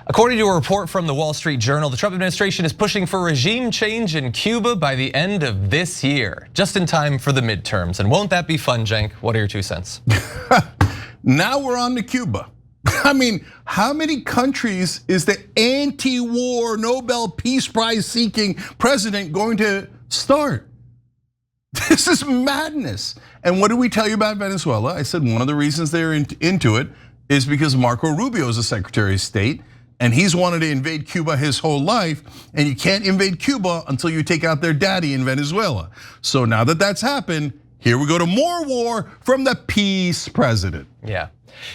According to a report from the Wall Street Journal, the Trump administration is pushing for regime change in Cuba by the end of this year, just in time for the midterms. And won't that be fun, Cenk? What are your 2 cents? Now we're on to Cuba. I mean, how many countries is the anti-war Nobel Peace Prize seeking president going to start? This is madness. And what did we tell you about Venezuela? I said one of the reasons they're into it is because Marco Rubio is the Secretary of State, and he's wanted to invade Cuba his whole life, and you can't invade Cuba until you take out their daddy in Venezuela. So now that that's happened, here we go to more war from the peace president.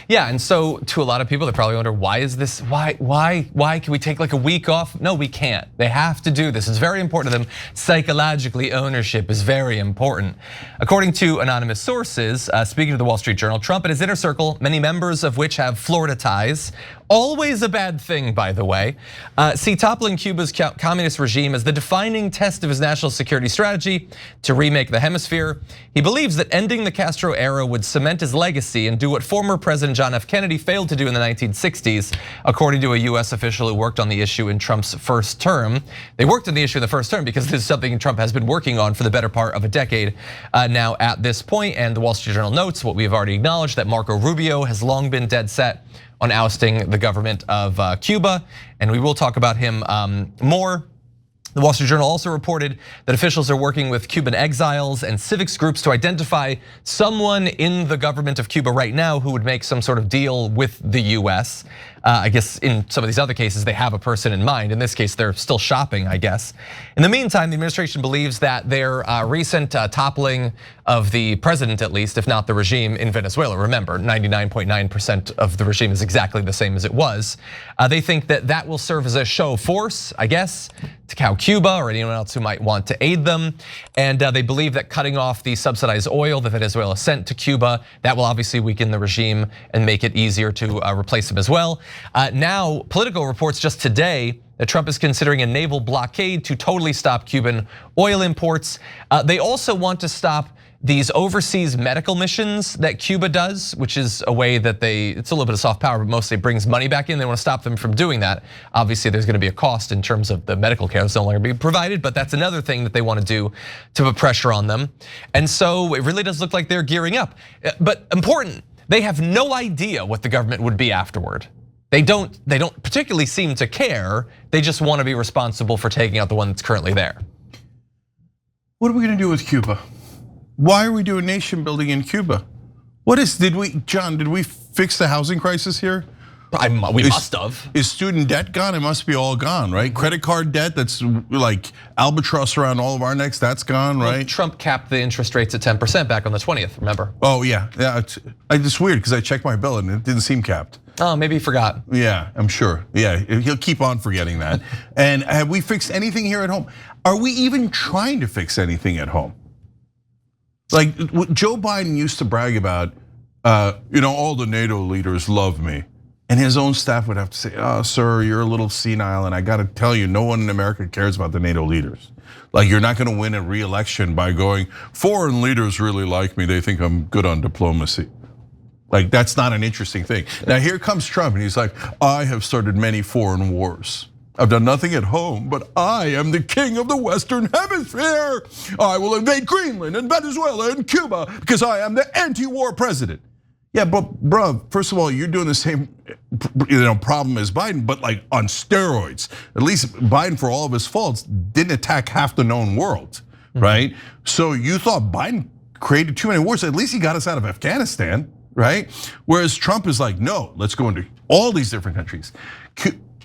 Yeah, and so to a lot of people, they probably wonder, why is this, why can we take like a week off? No, we can't. They have to do this. It's very important to them. Psychologically, ownership is very important. According to anonymous sources, speaking to the Wall Street Journal, Trump and his inner circle, many members of which have Florida ties, always a bad thing, by the way, see toppling Cuba's communist regime as the defining test of his national security strategy to remake the hemisphere. He believes that ending the Castro era would cement his legacy and do what former President John F. Kennedy failed to do in the 1960s, according to a US official who worked on the issue in Trump's first term. They worked on the issue in the first term because this is something Trump has been working on for the better part of a decade now at this point. And the Wall Street Journal notes what we have already acknowledged, that Marco Rubio has long been dead set on ousting the government of Cuba, and we will talk about him more. The Wall Street Journal also reported that officials are working with Cuban exiles and civics groups to identify someone in the government of Cuba right now who would make some sort of deal with the US. I guess in some of these other cases, they have a person in mind. In this case, they're still shopping, I guess. In the meantime, the administration believes that their recent toppling of the president, at least, if not the regime in Venezuela, remember, 99.9% of the regime is exactly the same as it was. They think that that will serve as a show of force, I guess, to cow Cuba or anyone else who might want to aid them. And they believe that cutting off the subsidized oil that Venezuela sent to Cuba, that will obviously weaken the regime and make it easier to replace them as well. Now, Politico reports just today that Trump is considering a naval blockade to totally stop Cuban oil imports. They also want to stop these overseas medical missions that Cuba does, which is a way that it's a little bit of soft power, but mostly brings money back in. They want to stop them from doing that. Obviously, there's going to be a cost in terms of the medical care that's no longer being provided, but that's another thing that they want to do to put pressure on them. And so it really does look like they're gearing up. But important, they have no idea what the government would be afterward. They don't particularly seem to care. They just want to be responsible for taking out the one that's currently there. What are we going to do with Cuba? Why are we doing nation building in Cuba? John, did we fix the housing crisis here? We must have. Is student debt gone? It must be all gone, right? Credit card debt that's like albatross around all of our necks, that's gone, right? Trump capped the interest rates at 10% back on the 20th, remember? Oh yeah, it's weird because I checked my bill and it didn't seem capped. Oh, maybe he forgot. Yeah, I'm sure. Yeah, he'll keep on forgetting that. And have we fixed anything here at home? Are we even trying to fix anything at home? Like Joe Biden used to brag about, all the NATO leaders love me. And his own staff would have to say, oh, sir, you're a little senile. And I got to tell you, no one in America cares about the NATO leaders. Like, you're not going to win a re-election by going, foreign leaders really like me. They think I'm good on diplomacy. Like, that's not an interesting thing. Now, here comes Trump, and he's like, I have started many foreign wars. I've done nothing at home, but I am the king of the Western Hemisphere. I will invade Greenland and Venezuela and Cuba because I am the anti-war president. Yeah, but bro, first of all, you're doing the same problem as Biden, but like on steroids. At least Biden, for all of his faults, didn't attack half the known world, right? So you thought Biden created too many wars. At least he got us out of Afghanistan, right? Whereas Trump is like, no, let's go into all these different countries.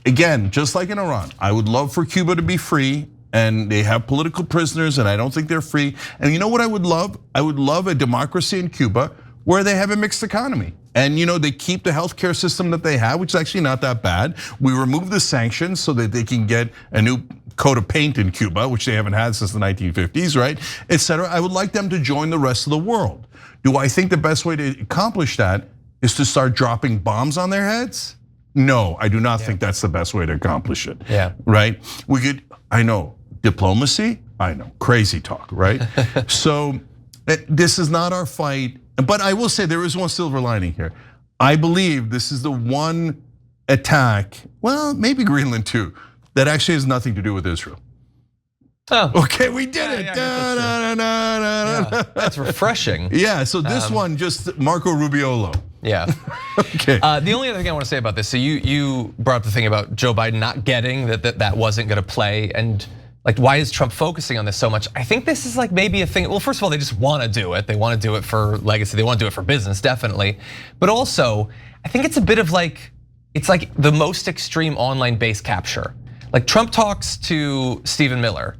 Again, just like in Iran, I would love for Cuba to be free, and they have political prisoners, and I don't think they're free. And you know what I would love? I would love a democracy in Cuba where they have a mixed economy. And they keep the healthcare system that they have, which is actually not that bad. We remove the sanctions so that they can get a new coat of paint in Cuba, which they haven't had since the 1950s, right? Et cetera. I would like them to join the rest of the world. Do I think the best way to accomplish that is to start dropping bombs on their heads? No, I do not think that's the best way to accomplish it. Yeah. Right? I know, diplomacy, I know, crazy talk, right? So this is not our fight, but I will say there is one silver lining here. I believe this is the one attack, well, maybe Greenland too, that actually has nothing to do with Israel. Oh. Okay, we did it. That's refreshing. Yeah, so this one just Marco Rubiolo. Yeah. Okay. The only other thing I want to say about this, so you brought up the thing about Joe Biden not getting that wasn't going to play, and like why is Trump focusing on this so much? I think this is like maybe a thing. Well, first of all, they just want to do it. They want to do it for legacy. They want to do it for business, definitely. But also, I think it's a bit of like, it's like the most extreme online base capture. Like Trump talks to Stephen Miller,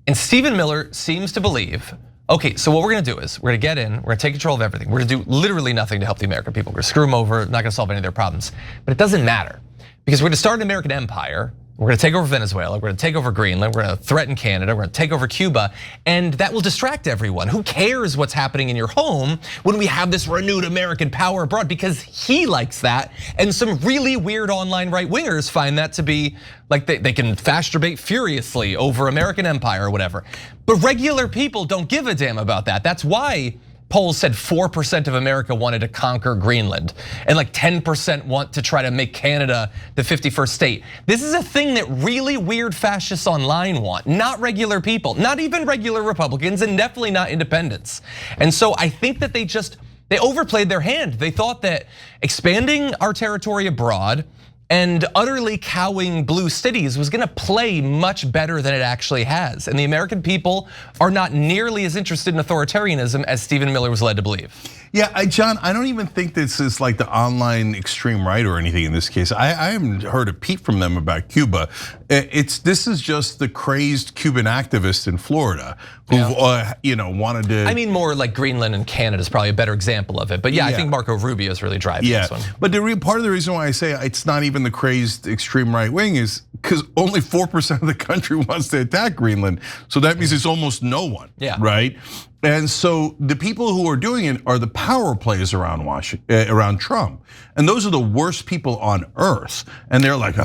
and Stephen Miller seems to believe, okay, so what we're gonna do is we're gonna get in, we're gonna take control of everything. We're gonna do literally nothing to help the American people. We're gonna screw them over, not gonna solve any of their problems. But it doesn't matter, because we're gonna start an American empire. We're gonna take over Venezuela, we're gonna take over Greenland, we're gonna threaten Canada, we're gonna take over Cuba, and that will distract everyone. Who cares what's happening in your home when we have this renewed American power abroad? Because he likes that, and some really weird online right-wingers find that to be like they can fast debate furiously over American empire or whatever. But regular people don't give a damn about that. That's why polls said 4% of America wanted to conquer Greenland, and like 10% want to try to make Canada the 51st state. This is a thing that really weird fascists online want, not regular people, not even regular Republicans, and definitely not independents. And so I think that they overplayed their hand. They thought that expanding our territory abroad and utterly cowing blue cities was gonna play much better than it actually has. And the American people are not nearly as interested in authoritarianism as Stephen Miller was led to believe. Yeah, John, I don't even think this is like the online extreme right or anything in this case. I haven't heard a peep from them about Cuba. This is just the crazed Cuban activist in Florida who wanted to. I mean, more like Greenland and Canada is probably a better example of it. But yeah, I think Marco Rubio is really driving this one. But part of the reason why I say it's not even the crazed extreme right wing is because only 4% of the country wants to attack Greenland. So that means it's almost no one, right? And so the people who are doing it are the power players around around Trump. And those are the worst people on earth. And they're like,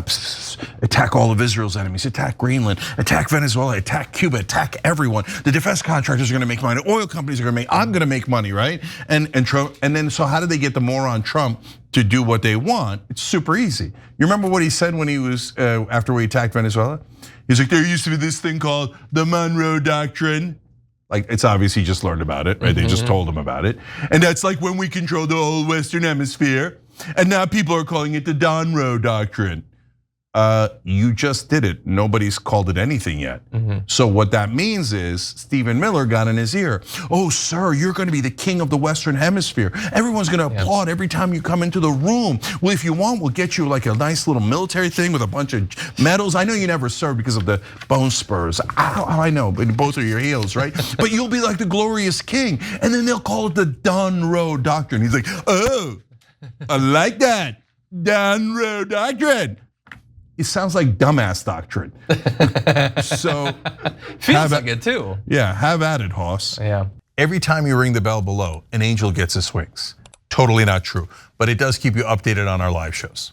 attack all of Israel's enemies, attack Greenland, attack Venezuela, attack Cuba, attack everyone. The defense contractors are gonna make money, oil companies are gonna make, I'm gonna make money, right? And Trump, and then so how do they get the moron Trump to do what they want? It's super easy. You remember what he said when he was, after we attacked Venezuela? He's like, there used to be this thing called the Monroe Doctrine. Like, it's obvious he just learned about it, right? They just told him about it. And that's like when we control the whole Western Hemisphere. And now people are calling it the Monroe Doctrine. You just did it. Nobody's called it anything yet. So what that means is Stephen Miller got in his ear. Oh, sir, you're gonna be the king of the Western Hemisphere. Everyone's gonna applaud every time you come into the room. Well, if you want, we'll get you like a nice little military thing with a bunch of medals. I know you never served because of the bone spurs. I know, but both are your heels, right? But you'll be like the glorious king. And then they'll call it the Monroe Doctrine. He's like, oh, I like that, Monroe Doctrine. It sounds like dumbass doctrine. So feels like it too. Yeah, have at it, Hoss. Yeah. Every time you ring the bell below, an angel gets his wings. Totally not true, but it does keep you updated on our live shows.